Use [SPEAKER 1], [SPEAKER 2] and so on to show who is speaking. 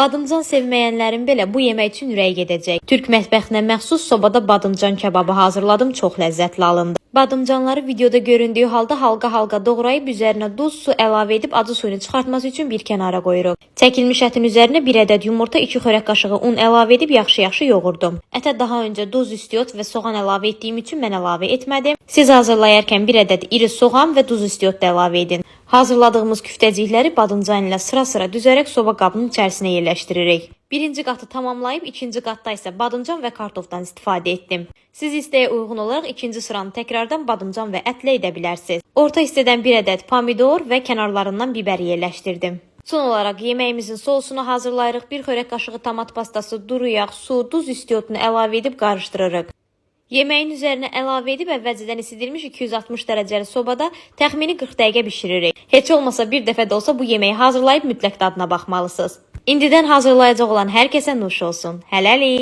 [SPEAKER 1] Badımcan sevməyənlərin belə bu yemək üçün ürəyi gedəcək. Türk mətbəxinə məxsus sobada badımcan kebabı hazırladım, çox ləzzətli alındı. Badımcanları videoda göründüyü halda halqa-halqa doğrayıb üzərinə duz, su əlavə edib acı suyunu çıxartması üçün bir kənara qoyuruq. Çəkilmiş ətin üzərinə 1 ədəd yumurta, 2 xörək qaşığı un əlavə edib yaxşı-yaxşı yoğurdum. Ətə daha öncə duz, istiot və soğan əlavə etdiyim üçün mən əlavə etmədim. Siz hazırlayarkən 1 ədəd iri soğan və duz, istiot da əlavə edin. Hazırladığımız küftəcikləri badımcan ilə sıra-sıra düzərək soba qabının içərisinə yerləşdiririk. Birinci qatı tamamlayıb, ikinci qatda isə badımcan və kartofdan istifadə etdim. Siz istəyə uyğun olaraq ikinci sıranı təkrardan badımcan və ətlə edə bilərsiniz. Orta hissədən 1 ədəd pomidor və kənarlarından biber yerləşdirdim. Son olaraq yeməyimizin sosunu hazırlayırıq. 1 xörək qaşığı tomat pastası, duru yağ, su, duz, istiotunu əlavə edib qarışdırırıq. Yeməyin üzərinə əlavə edib əvvəlcədən isidilmiş 260 dərəcəli sobada təxmini 40 dəqiqə bişiririk. Heç olmasa bir dəfə də olsa bu yeməyi hazırlayıb mütləq dadına baxmalısınız. İndidən hazırlayacaq olan hər kəsə nuş olsun. Hələlik!